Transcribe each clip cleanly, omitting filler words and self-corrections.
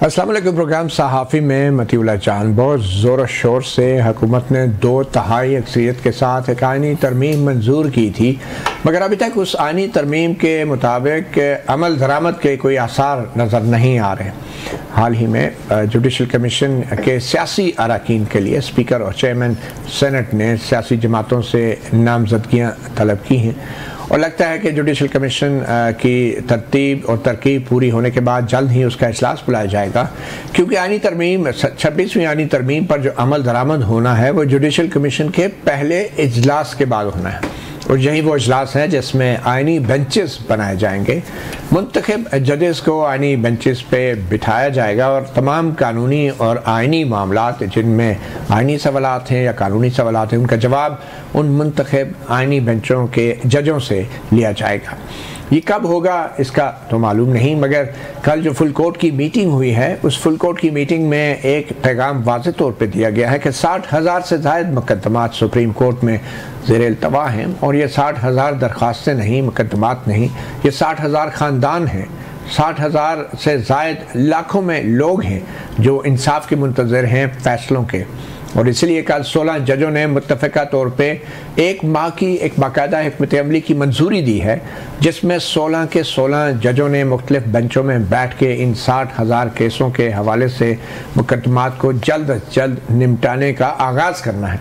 अस्सलाम वालेकुम। प्रोग्राम सहाफ़ी में मतीउल्लाह जान। बहुत ज़ोर शोर से हुकूमत ने 2/3 अक्सरियत के साथ एक आइनी तरमीम मंजूर की थी, मगर अभी तक उस आइनी तरमीम के मुताबिक अमल दरामद के कोई आसार नज़र नहीं आ रहे। हाल ही में जुडिशल कमीशन के सियासी अरकान के लिए स्पीकर और चेयरमैन सेनेट ने सियासी जमातों से नामजदगियाँ तलब की हैं और लगता है कि जुडिशल कमीशन की तरतीब और तरकीब पूरी होने के बाद जल्द ही उसका इजलास बुलाया जाएगा, क्योंकि आइनी तरमीम 26वीं आइनी तरमीम पर जो अमल दरामद होना है वो जुडिशल कमीशन के पहले इजलास के बाद होना है और यही वो इजलास है जिसमें आइनी बेंचेस बनाए जाएंगे। मुंतखब जजेस को आइनी बेंचेस पे बिठाया जाएगा और तमाम कानूनी और आइनी मामलात जिनमें आइनी सवालात हैं या कानूनी सवालात हैं उनका जवाब उन मुंतखब आइनी बेंचों के जजों से लिया जाएगा। ये कब होगा इसका तो मालूम नहीं, मगर कल जो फुल कोर्ट की मीटिंग हुई है उस फुल कोर्ट की मीटिंग में एक पैगाम वाज़ेह तौर पे दिया गया है कि 60,000 से ज़ायद मुकदमात सुप्रीम कोर्ट में ज़ेर इल्तवा हैं और ये 60,000 दरख्वास्तें नहीं, मुकदमात नहीं, ये 60,000 ख़ानदान हैं। 60,000 से ज़ायद लाखों में लोग हैं जो इंसाफ के मुंतज़िर हैं फ़ैसलों के, और इसलिए कल 16 जजों ने मुत्तफ़िक़ा तौर पे एक माह की एक बाकायदा हिकमत अमली की मंजूरी दी है, जिसमें 16 के 16 जजों ने मुख्तलिफ बेंचों में बैठ के इन 60,000 केसों के हवाले से मुकदमात को जल्द अज जल्द निपटाने का आगाज़ करना है।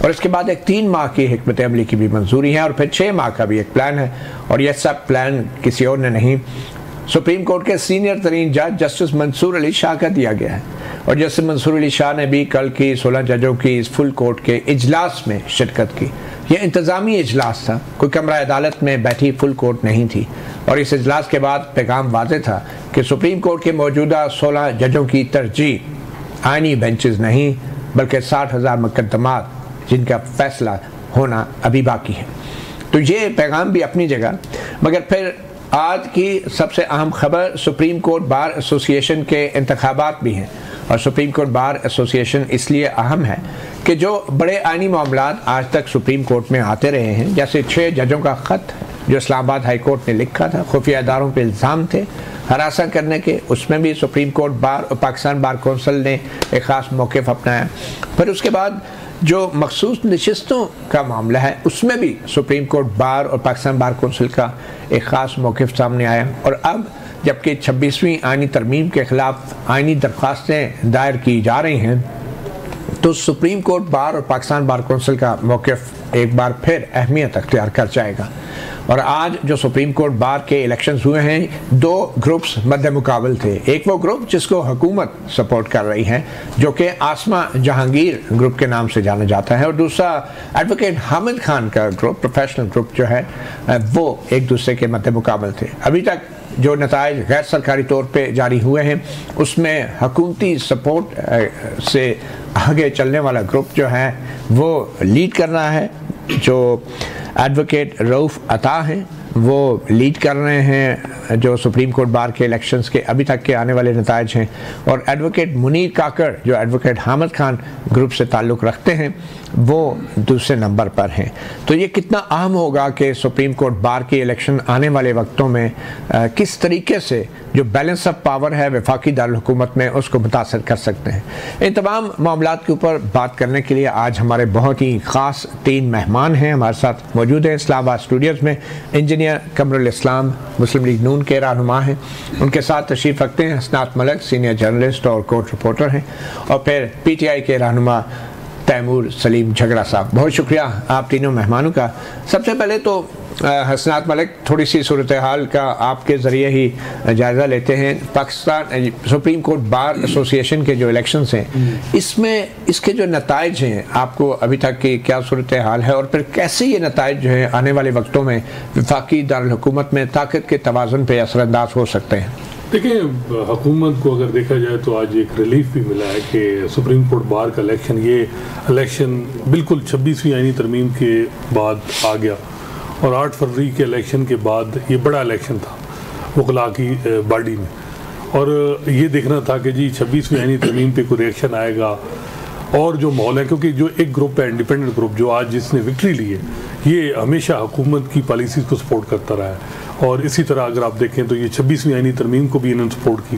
और इसके बाद एक 3 माह की हिकमत अमली की भी मंजूरी है और फिर 6 माह का भी एक प्लान है, और यह सब प्लान किसी और ने नहीं, सुप्रीम कोर्ट के सीनियर तरीन जज जस्टिस मंसूर अली शाह का दिया गया है। और जस्टिस मंसूर अली शाह ने भी कल की 16 जजों की इस फुल कोर्ट के इजलास में शिरकत की। यह इंतज़ामी इजलास था, कोई कमरा अदालत में बैठी फुल कोर्ट नहीं थी, और इस इजलास के बाद पैगाम वाज़ेह था कि सुप्रीम कोर्ट के मौजूदा 16 जजों की तरजीह आइनी बेंचेस नहीं बल्कि 60,000 मुकदमात जिनका फैसला होना अभी बाकी है। तो ये पैगाम भी अपनी जगह, मगर फिर आज की सबसे अहम खबर सुप्रीम कोर्ट बार एसोसिएशन के इंतखाबात भी हैं। और सुप्रीम कोर्ट बार एसोसिएशन इसलिए अहम है कि जो बड़े आइनी मामलात आज तक सुप्रीम कोर्ट में आते रहे हैं, जैसे 6 जजों का ख़त जो इस्लामाबाद हाई कोर्ट ने लिखा था, खुफिया इदारों पर इल्ज़ाम थे हरासा करने के, उसमें भी सुप्रीम कोर्ट बार और पाकिस्तान बार कौंसिल ने एक ख़ास मौक़िफ़ अपनाया। फिर उसके बाद जो मखसूस नशिस्तों का मामला है उसमें भी सुप्रीम कोर्ट बार और पाकिस्तान बार कौंसिल का एक ख़ास मौक़िफ़ सामने आया। और अब जबकि 26वीं आइनी तरमीम के ख़िलाफ़ आइनी दरख्वास्तें दायर की जा रही हैं, तो सुप्रीम कोर्ट बार और पाकिस्तान बार कौंसिल का मौक़िफ़ एक बार फिर अहमियत अख्तियार कर जाएगा। और आज जो सुप्रीम कोर्ट बार के इलेक्शंस हुए हैं, 2 ग्रुप्स मद्दे मुकाबल थे। एक वो ग्रुप जिसको हुकूमत सपोर्ट कर रही है जो कि आसमा जहांगीर ग्रुप के नाम से जाना जाता है, और दूसरा एडवोकेट हामिद खान का ग्रुप, प्रोफेशनल ग्रुप जो है वो एक दूसरे के मद्दे मुकाबल थे। अभी तक जो नताइज गैर सरकारी तौर पे जारी हुए हैं उसमें हुकूमती सपोर्ट से आगे चलने वाला ग्रुप जो है वो लीड कर रहा है। जो एडवोकेट रऊफ़ अता हैं वो लीड कर रहे हैं जो सुप्रीम कोर्ट बार के इलेक्शंस के अभी तक के आने वाले नताइज हैं, और एडवोकेट मुनीर काकड़ जो एडवोकेट हामिद खान ग्रुप से ताल्लुक़ रखते हैं वो दूसरे नंबर पर हैं। तो ये कितना अहम होगा कि सुप्रीम कोर्ट बार के इलेक्शन आने वाले वक्तों में किस तरीके से जो बैलेंस ऑफ पावर है वफाकी दारुल हुकूमत में उसको मुतासर कर सकते हैं। इन तमाम मामलात के ऊपर बात करने के लिए आज हमारे बहुत ही ख़ास 3 मेहमान हैं हमारे साथ मौजूद हैं इस्लामाबाद स्टूडियोज़ में। इंजीनियर कमरुल इस्लाम मुस्लिम लीग नून के रहनुमा हैं, उनके साथ तशरीफ़ रखते हैं हसनात मलिक सीनियर जर्नलिस्ट और कोर्ट रिपोर्टर हैं, और फिर PTI के रहनुमा तैमूर सलीम झगड़ा साहब। बहुत शुक्रिया आप तीनों मेहमानों का। सबसे पहले तो हसनात मलिक, थोड़ी सी सूरत हाल का आपके ज़रिए ही जायज़ा लेते हैं। Pakistan supreme court bar association के जो इलेक्शंस हैं इसमें इसके जो नताइज हैं आपको अभी तक की क्या सूरत हाल है, और फिर कैसे ये नताइज जो है आने वाले वक्तों में वफाकी दारुल हुकूमत में ताकत के तवाज़ुन पे असरअंदाज हो सकते हैं? देखिए, हुकूमत को अगर देखा जाए तो आज एक रिलीफ भी मिला है कि सुप्रीम कोर्ट बार का इलेक्शन बिल्कुल 26वीं आइनी तरमीम के बाद आ गया, और 8 फरवरी के इलेक्शन के बाद ये बड़ा इलेक्शन था वकला की बॉडी में, और ये देखना था कि जी 26वीं आइनी तरमीम पे कोई रिएक्शन आएगा और जो माहौल है, क्योंकि जो एक ग्रुप है इंडिपेंडेंट ग्रुप जो आज जिसने विक्ट्री ली है ये हमेशा हुकूमत की पॉलिसीज़ को सपोर्ट करता रहा है और इसी तरह अगर आप देखें तो ये 26वीं आईनी तरमीम को भी इन्होंने सपोर्ट की।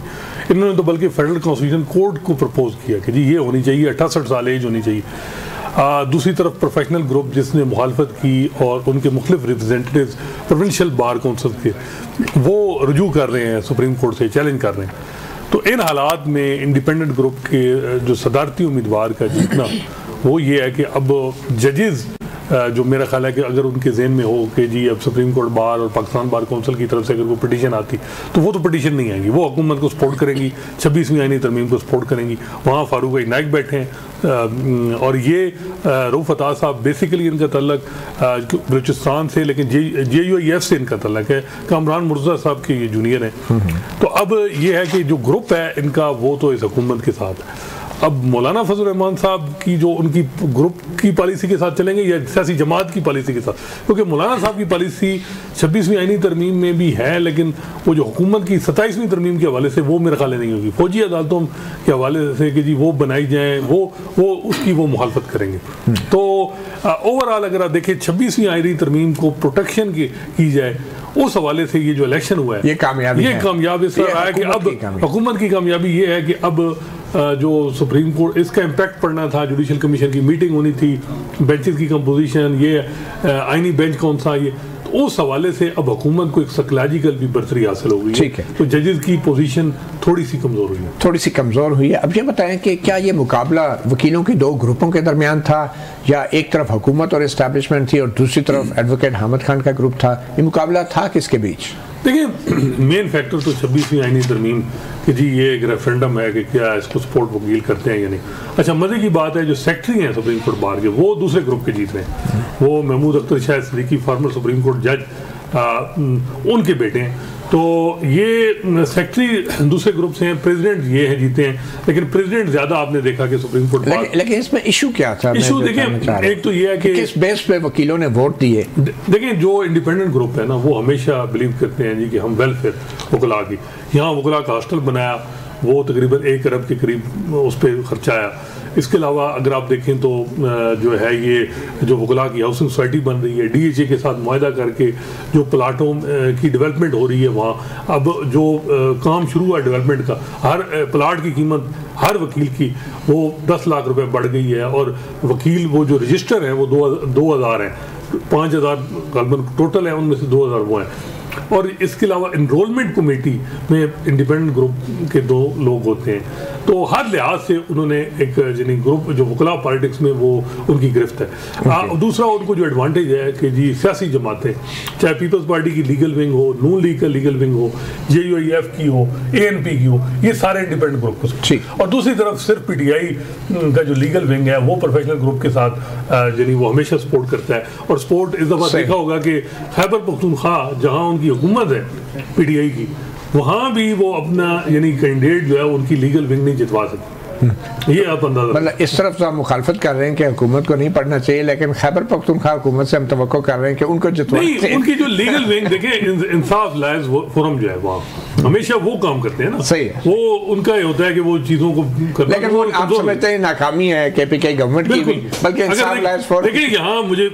इन्होंने तो बल्कि फेडरल कॉन्स्टिट्यूशन कोर्ट को प्रपोज किया कि जी ये होनी चाहिए, 68 साल एज होनी चाहिए। दूसरी तरफ प्रोफेशनल ग्रुप जिसने मुखालफत की और उनके मुख्तलिफ रिप्रेजेंटेटिव प्रोविंशियल बार काउंसिल के वो रजू कर रहे हैं सुप्रीम कोर्ट से, चैलेंज कर रहे हैं। तो इन हालात में इंडिपेंडेंट ग्रुप के जो सदारती उम्मीदवार का जीतना वो ये है कि अब जजेस जो मेरा ख्याल है कि अगर उनके जहन में हो कि जी अब सुप्रीम कोर्ट बार और पाकिस्तान बार काउंसिल की तरफ से अगर वो पिटीशन आती तो वो तो पिटीशन नहीं आएंगी, वो हुकूमत को सपोर्ट करेंगी, 26वीं आईनी तरमीम को सपोर्ट करेंगी। वहाँ फारूक नाइक बैठे हैं और ये रऊफ अता साहब बेसिकली इनका तल्लक बलूचिस्तान से, लेकिन JUIF से इनका तल्लक है। कामरान मुर्तज़ा साहब के ये जूनियर हैं। तो अब ये है कि जो ग्रुप है इनका वो तो इस हुकूमत के साथ है। अब मौलाना फजल रहमान साहब की जो उनकी ग्रुप की पॉलिसी के साथ चलेंगे या सियासी जमात की पॉलिसी के साथ, क्योंकि मौलाना साहब की पॉलिसी 26वीं आईनी तरमीम में भी है, लेकिन वो जो हुकूमत की 27वीं तरमीम के हवाले से वो मेरे ख्याल नहीं होगी। फौजी अदालतों के हवाले से कि जी वो बनाई जाए, वो उसकी वो मुखालफत करेंगे। तो ओवरऑल अगर आप देखें 26वीं आईनी तरमीम को प्रोटेक्शन की जाए, उस हवाले से ये जो इलेक्शन हुआ है ये कामयाब इस तरह है कि अब हुकूमत की कामयाबी ये है कि अब जो सुप्रीम कोर्ट इसका इम्पैक्ट पड़ना था, जुडिशल कमीशन की मीटिंग होनी थी, बेंचेस की कंपोजिशन, ये आईनी बेंच कौन सा, ये तो उस हवाले से अब हुकूमत को एक साइकोलॉजिकल भी बर्तरी हासिल हो गई है। तो जजेस की पोजीशन थोड़ी सी कमज़ोर हुई है। अब ये बताएं कि क्या ये मुकाबला वकीलों के दो ग्रुपों के दरमियान था या एक तरफ हुकूमत और इस्टेब्लिशमेंट थी और दूसरी तरफ एडवोकेट हामिद खान का ग्रुप था? ये मुकाबला था किसके बीच? देखिए, मेन फैक्टर तो 26वीं आईनी तरमीम कि जी ये एक रेफरेंडम है कि क्या इसको सपोर्ट वकील करते हैं या नहीं। अच्छा, मजे की बात है जो सेक्रेटरी हैं सुप्रीम कोर्ट बार के वो दूसरे ग्रुप के जीत रहे हैं। वो Mahmood Akhtar Shah Siddiqui former supreme court जज उनके बेटे हैं। तो ये सेक्रेटरी दूसरे ग्रुप से हैं, प्रेसिडेंट ये हैं जीते हैं, लेकिन प्रेसिडेंट ज्यादा आपने देखा कि सुप्रीम कोर्ट लेकिन इसमें इशू क्या था? इशू देखिए, एक तो ये है कि किस बेस पे वकीलों ने वोट दिए। देखिए, जो इंडिपेंडेंट ग्रुप है ना वो हमेशा बिलीव करते हैं जी कि हम वेलफेयर वकला की, यहाँ वकला का हॉस्टल बनाया, वो तकरीबन 1 अरब के करीब उस पर खर्चा आया। इसके अलावा अगर आप देखें तो जो है ये जो वकला की हाउसिंग सोसाइटी बन रही है, DHA के साथ मुआहदा करके जो प्लाटों की डेवलपमेंट हो रही है वहाँ, अब जो काम शुरू हुआ डेवलपमेंट का, हर प्लाट की कीमत हर वकील की वो 10 लाख रुपए बढ़ गई है। और वकील वो जो रजिस्टर हैं वो 2000 हैं, 5000 गलबन टोटल है, उनमें से 2000 वो हैं। और इसके अलावा इनरोलमेंट कमेटी में इंडिपेंडेंट ग्रुप के 2 लोग होते हैं। तो हर लिहाज से उन्होंने एक यानी ग्रुप जो वकला पॉलिटिक्स में वो उनकी गिरफ्त है। दूसरा उनको जो एडवांटेज है कि जी सियासी जमातें, चाहे पीपल्स पार्टी की लीगल विंग हो, नून लीग का लीगल विंग हो, JUIF की हो, ANP की हो, ये सारे इंडिपेंडेंट ग्रुप को। और दूसरी तरफ सिर्फ PTI का जो लीगल विंग है वो प्रोफेशनल ग्रुप के साथ यानी वो हमेशा सपोर्ट करता है। और सपोर्ट इस दफ़ा देखा होगा कि खैबर पख्तूनख्वा जहाँ उनकी हुकूमत है PTI की, वहाँ भी वो अपना यानी कैंडिडेट जो है उनकी लीगल विंग नहीं जितवा सकती। ये आप अंदाजा, मतलब इस तरफ से हम मुखालफत कर रहे हैं कि हुकूमत को नहीं पढ़ना चाहिए, लेकिन खैबर पख्तूनख्वा हुकूमत से हम तवक्को कर रहे हैं कि उनको जितवाना। उनकी जो लीगल विंग देखें, इंसाफ लायज फोरम जो है वहाँ हमेशा वो काम करते हैं ना, सही है। वो उनका ये होता है कि वो चीज़ों को करना, लेकिन वो आप समझते हैं नाकामी है KPK गवर्नमेंट की, बल्कि इंसाफ लायज फोरम। देखिए, यहाँ मुझे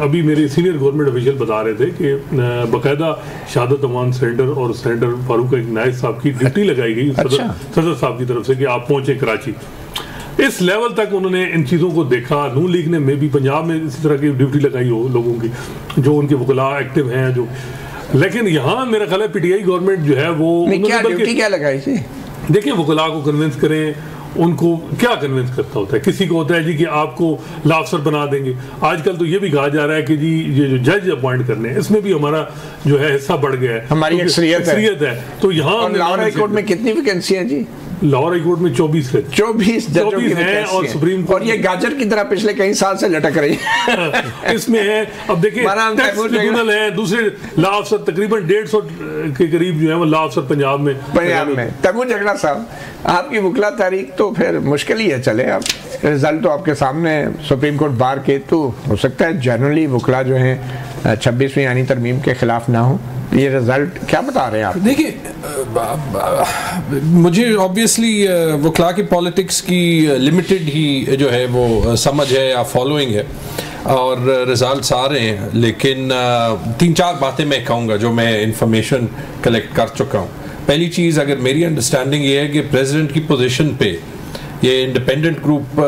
अभी मेरे सीनियर गवर्नमेंट ऑफिशियल बता रहे थे कि बाकायदा शहादत अमान सेंटर और सेंटर फारूक नाइक साहब की ड्यूटी लगाई गई सदर साहब की तरफ से कि आप पहुंचे कराची। इस लेवल तक उन्होंने इन चीज़ों को देखा। नून लीग ने भी पंजाब में इसी तरह की ड्यूटी लगाई हो लोगों की जो उनके वकला एक्टिव हैं जो, लेकिन यहाँ मेरा ख्याल है PTI गवर्नमेंट जो है वो क्या लगाई थी? देखिए, वकला को कन्विंस करें, उनको क्या कन्विंस करता होता है? किसी को होता है जी कि आपको लॉ अफसर बना देंगे। आजकल तो ये भी कहा जा रहा है कि जी ये जो जज अपॉइंट करने हैं इसमें भी हमारा जो है हिस्सा बढ़ गया है, हमारी अक्सरियत है। तो यहाँ लाहौर हाई कोर्ट में कितनी वैकेंसी है जी? लाहौर हाई कोर्ट में 24 हैं और सुप्रीम कोर्ट, और ये गाजर की तरह पिछले कई साल से लटक रही है। इसमें है, अब देखिए ट्रिब्यूनल है, दूसरे लॉ अफसर तकरीबन 150 के करीब जो है वो लॉ अफसर पंजाब में। तैमूर जगड़ा साहब, आपकी वकला तारीख तो फिर मुश्किल ही है। चले, अब रिजल्ट तो आपके सामने, सुप्रीम कोर्ट बार के, तो हो सकता है जनरली वकला जो है 26वीं आईनी तरमीम के खिलाफ ना हो। ये रिजल्ट क्या बता रहे हैं आप? देखिए, मुझे ऑब्वियसली वकला की पॉलिटिक्स की लिमिटेड ही जो है वो समझ है या फॉलोइंग है। और रिजल्ट्स आ रहे हैं, लेकिन 3-4 बातें मैं कहूँगा जो मैं इंफॉर्मेशन कलेक्ट कर चुका हूँ। पहली चीज़, अगर मेरी अंडरस्टैंडिंग ये है कि प्रेसिडेंट की पोजीशन पे ये इंडिपेंडेंट ग्रुप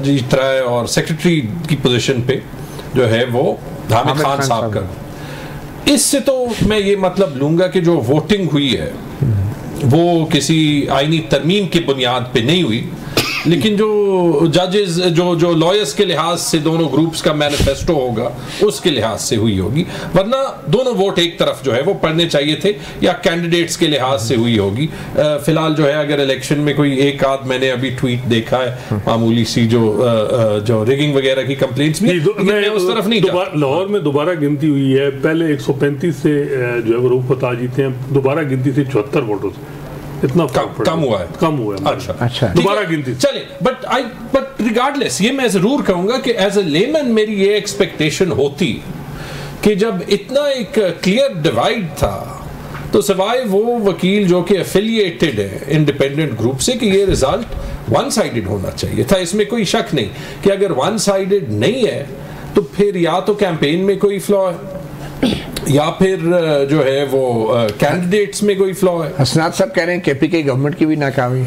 जीत रहा है और सेक्रेटरी की पोजीशन पे जो है वो हामिद खान साहब का। इससे तो मैं ये मतलब लूँगा कि जो वोटिंग हुई है वो किसी आईनी तरमीम की बुनियाद पे नहीं हुई, लेकिन जो जजेस जो लॉयर्स के लिहाज से दोनों ग्रुप्स का मैनिफेस्टो होगा उसके लिहाज से हुई होगी, वरना दोनों वोट एक तरफ जो है वो पड़ने चाहिए थे या कैंडिडेट्स के लिहाज से हुई होगी। फिलहाल जो है अगर इलेक्शन में कोई एक आध मैंने अभी ट्वीट देखा है मामूली सी जो रिगिंग वगैरह की कंप्लेंट्स भी, मैं उस तरफ नहीं। लाहौर में दोबारा गिनती हुई है, पहले 135 से जो है वो रूप फतह जीते हैं, दोबारा गिनती से 74 वोटों से इतना कम हुआ है। अच्छा दोबारा गिनती चले, बट रिगार्डलेस ये मैं जरूर कहूंगा कि एज अ लेमन मेरी ये एक्सपेक्टेशन होती कि जब इतना एक क्लियर डिवाइड था तो सिवाय वो वकील जो कि एफिलिएटेड है इंडिपेंडेंट ग्रुप से कि ये रिजल्ट वन साइडेड होना चाहिए था, इसमें कोई शक नहीं कि अगर वन साइडेड नहीं है तो फिर या तो कैंपेन में कोई फ्लॉ है या फिर जो है वो कैंडिडेट्स में कोई फ्लॉ है। हसनात साहब कह रहे हैं केपीके गवर्नमेंट की भी नाकामी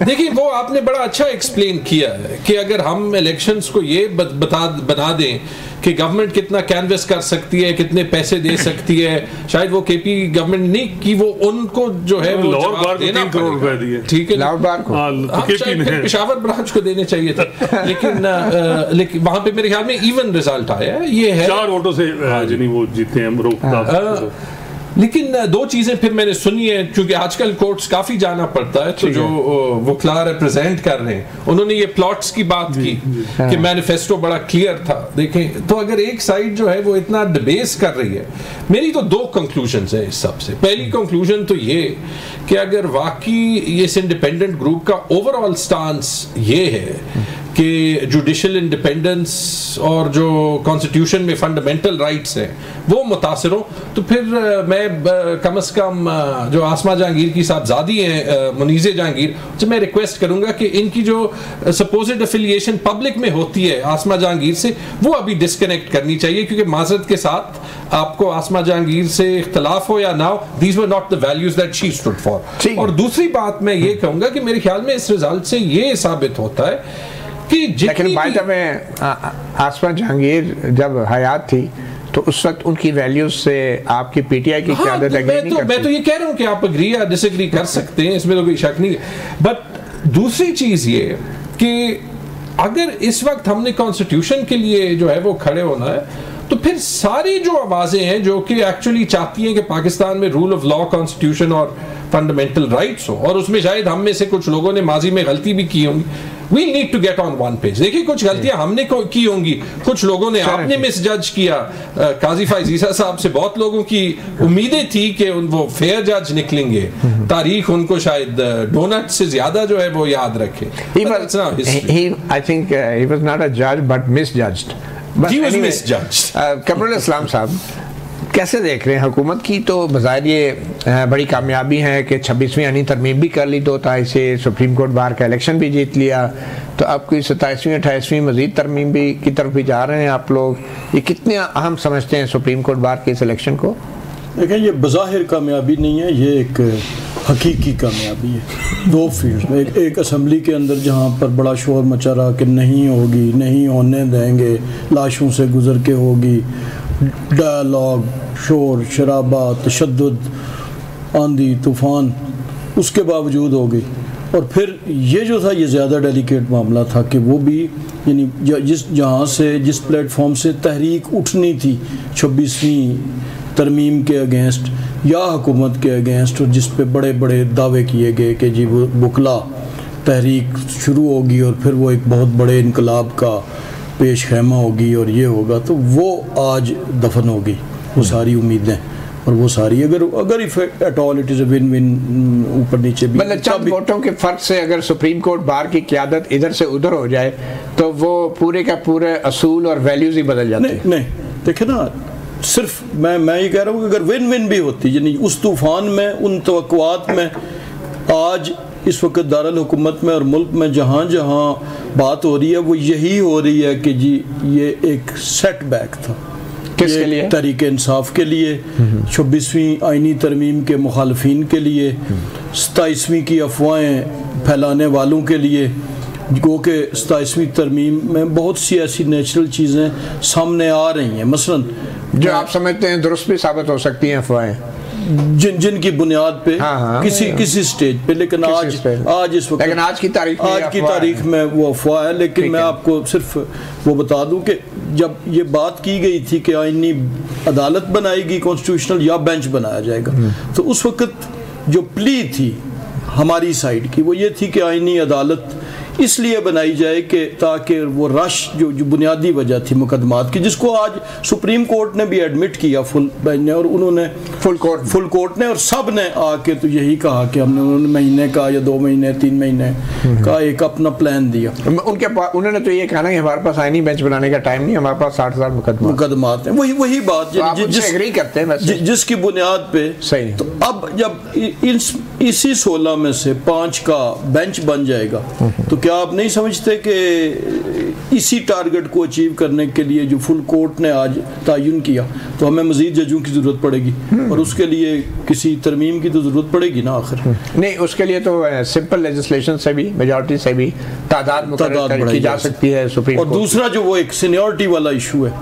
देखिए वो आपने बड़ा अच्छा एक्सप्लेन किया है कि अगर हम इलेक्शंस को ये बना दें कि गवर्नमेंट कितना कैनवस कर सकती है, कितने पैसे दे सकती है, शायद वो केपी गवर्नमेंट नहीं कि वो उनको जो है वो लाहौर बार को 3 करोड़ रुपए दिए, ठीक है लाहौर बार को पेशावर ब्रांच को देने चाहिए थे, लेकिन वहां पे मेरे ख्याल में इवन रिजल्ट आया है। ये है 4 वोटों से जिन्हें वो जीते हैं। लेकिन 2 चीजें फिर मैंने सुनी है, क्योंकि आजकल कोर्ट्स काफी जाना पड़ता है, तो जो वकला रिप्रेजेंट कर रहे हैं उन्होंने ये प्लॉट्स की बात की कि मैनिफेस्टो बड़ा क्लियर था। देखें तो अगर एक साइड जो है वो इतना डिबेस कर रही है, मेरी तो 2 कंक्लूजन्स है इस सब से। पहली कंक्लूजन तो ये कि अगर वाकई इस इंडिपेंडेंट ग्रुप का ओवरऑल स्टांस ये है कि जुडिशल इंडिपेंडेंस और जो कॉन्स्टिट्यूशन में फंडामेंटल राइट्स हैं वो मुतासिर हो, तो फिर मैं कम से कम जो आसमा जहांगीर की साहबजादी हैं मुनीज़े जहांगीर, तो मैं रिक्वेस्ट करूंगा कि इनकी जो सपोज्ड एफिलिएशन पब्लिक में होती है आसमा जहांगीर से वो अभी डिस्कनेक्ट करनी चाहिए, क्योंकि माजरत के साथ आपको आसमा जहांगीर से इख्तलाफ हो या ना हो, these were not the values that she stood for. और दूसरी बात मैं ये कहूंगा कि मेरे ख्याल में इस रिजल्ट से ये साबित होता है कि लेकिन बात में आसमा जहांगीर जब हयात थी तो उस वक्त उनकी वैल्यूज से आपकी पीटीआई की क़यादत एग्री नहीं करती। मैं तो ये कह रहा हूँ कि आप एग्री या डिसएग्री कर सकते हैं, इसमें तो कोई शक नहीं है। बट दूसरी चीज ये कि अगर इस वक्त हमने कॉन्स्टिट्यूशन के लिए जो है वो खड़े होना है, तो फिर सारी जो आवाजें हैं जो कि एक्चुअली चाहती हैं कि पाकिस्तान में रूल ऑफ लॉ, कॉन्स्टिट्यूशन और फंडामेंटल राइट्स हो, और उसमें शायद हम में से कुछ लोगों ने माजी में गलती भी की होंगी, we need to get on one page. देखिए कुछ गलतियां हमने की होंगी, कुछ लोगों ने आपने मिसजज किया। काजी फाइजीसा साहब से बहुत लोगों की उम्मीदें थी कि वो फेयर जज निकलेंगे, तारीख उनको शायद डोनट से ज्यादा जो है वो याद रखे। I think he was not a judge but misjudged. He was misjudged. Qamrul इस्लाम साहब कैसे देख रहे हैं हुकूमत की? तो बज़ाहिर ये बड़ी कामयाबी है कि 26वीं यानी तरमीम भी कर ली 2 तारीख से, सुप्रीम कोर्ट बार का इलेक्शन भी जीत लिया, तो अब कोई 27वीं 28वीं मजीद तरमीम भी की तरफ भी जा रहे हैं आप लोग। ये कितने अहम समझते हैं सुप्रीम कोर्ट बार के इस इलेक्शन को? देखें, ये बज़ाहिर कामयाबी नहीं है, ये एक हकीकी कामयाबी है 2 फील्ड में। एक असम्बली के अंदर जहाँ पर बड़ा शोर मचा रहा कि नहीं होगी, नहीं होने देंगे, लाशों से गुजर के होगी, डायलॉग, शोर शराबा, तशद्दुद, आंधी तूफ़ान, उसके बावजूद हो गई। और फिर ये जो था ये ज़्यादा डेलिकेट मामला था कि वो भी यानी जिस प्लेटफॉर्म से तहरीक उठनी थी 26वीं तरमीम के अगेंस्ट या हुकूमत के अगेंस्ट, और जिस पे बड़े बड़े दावे किए गए कि जी वो बुकला तहरीक शुरू होगी और फिर वो एक बहुत बड़े इनकलाब का पेश खैमा होगी और ये होगा, तो वो आज दफन होगी वो सारी उम्मीदें और वो सारी अगर if at all it is a win win ऊपर नीचे भी, मतलब चंद वोटों के फर्क से अगर सुप्रीम कोर्ट बार की क़यादत इधर से उधर हो जाए तो वो पूरे का पूरे असूल और वैल्यूज ही बदल जाते हैं। नहीं देखे ना, सिर्फ मैं ये कह रहा हूँ कि अगर विन विन भी होती, यानी उस तूफान में, उन तवक्कुआत में आज इस वक्त दारुल हुकूमत में और मुल्क में जहाँ जहाँ बात हो रही है वो यही हो रही है कि जी ये एक सेटबैक था किसके लिए? तहरीक इंसाफ के लिए, 26वीं आइनी तरमीम के मुखालफिन के लिए, 27वीं की अफवाहें फैलाने वालों के लिए, गो के 27वीं तरमीम में बहुत सी ऐसी नेचुरल चीज़ें सामने आ रही हैं, मसलन जो आप समझते हैं दुरुस्त भी साबित हो सकती हैं अफवाहें, जिनकी बुनियाद पे किसी स्टेज पे, लेकिन आज इस वक्त, लेकिन आज की तारीख में वो अफवाह है। लेकिन मैं आपको सिर्फ वो बता दूं कि जब ये बात की गई थी कि आईनी अदालत बनाएगी कॉन्स्टिट्यूशनल या बेंच बनाया जाएगा, तो उस वक्त जो प्ली थी हमारी साइड की वो ये थी कि आईनी अदालत इसलिए बनाई जाए कि ताकि वो रश जो बुनियादी वजह थी मुकदमात की, जिसको आज सुप्रीम कोर्ट ने भी एडमिट किया फुल बेंच ने, और उन्होंने फुल कोर्ट ने और सब ने आके तो यही कहा कि हमने, उन्होंने महीने का या 2 महीने 3 महीने का एक अपना प्लान दिया। उन्होंने तो ये कहा ना कि हमारे पास आईनी बेंच बनाने का टाइम नहीं, हमारे पास 60,000 मुकदमात हैं। वही बात एग्री करते हैं जिसकी बुनियाद पे सही। तो अब जब इसी 16 में से 5 का बेंच बन जाएगा, तो क्या आप नहीं समझते कि इसी टारगेट को अचीव करने के लिए जो फुल कोर्ट ने आज तयन किया, तो हमें मजीद जजों की जरूरत पड़ेगी, और उसके लिए किसी तरमीम की तो जरूरत पड़ेगी ना आखिर। नहीं, उसके लिए तो सिंपल लेजिस्लेशन से भी, मेजॉरिटी से भी तादाद मुकर्रर की जा सकती है सुप्रीम कोर्ट। और दूसरा जो वो एक सीनियरिटी वाला इशू है,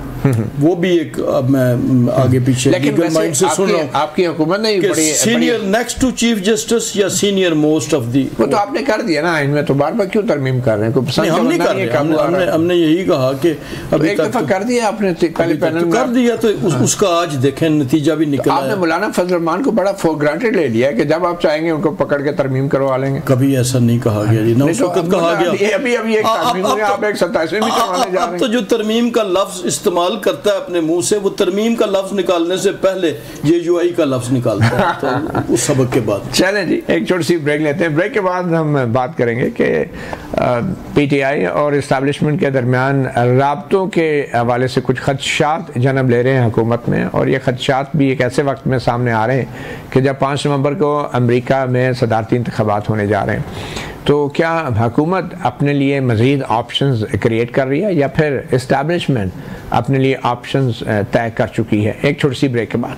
वो भी एक, अब मैं आगे पीछे लेकिन माइंड से सुन रहा हूं, आपकी हुकूमत ने बड़ी senior next to chief justice या सीनियर मोस्ट ऑफ दी, वो तो आपने कर दिया ना इनमें, तो बार-बार क्यों तरमीम कर रहे हैं? कोई पसंद हम नहीं कर रहे, हमने यही कहा कि अभी एक दफा कर दिया आपने, पहले पैनल कर दिया, तो उसका आज देखें नतीजा भी निकला। आपने मौलाना फजल रहमान को बड़ा फॉर ग्रांटेड ले लिया कि जब आप चाहेंगे उनको पकड़ के तरमीम करवा लेंगे। कभी ऐसा नहीं कहा गया जी, ना उस वक्त कहा गया। अभी एक तरमीम है, आप एक 27वें भी करवाने जा रहे हैं। तो जो तरमीम का लफ्ज इस्तेमाल करता है अपने मुंह से, वो तरमीम का लफ्ज निकालने से पहले जेयूआई का लफ्ज निकालता है, तो उस सबक के बाद। चलें जी, एक छोटी सी ब्रेक लेते हैं। ब्रेक के बाद हम बात करेंगे कि पीटीआई और इस्टेब्लिशमेंट के दरमियान राब्तों के हवाले से कुछ खदशात जन्म ले रहे हैं हुकूमत में, और ये खदशात भी एक ऐसे वक्त में सामने आ रहे हैं कि जब 5 नवंबर को अमेरिका में सदारती इंतखाबात होने जा रहे हैं। तो क्या हुकूमत अपने लिए मज़ीद ऑप्शंस क्रिएट कर रही है या फिर इस्टेब्लिशमेंट अपने लिए ऑप्शंस तय कर चुकी है? एक छोटी सी ब्रेक के बाद।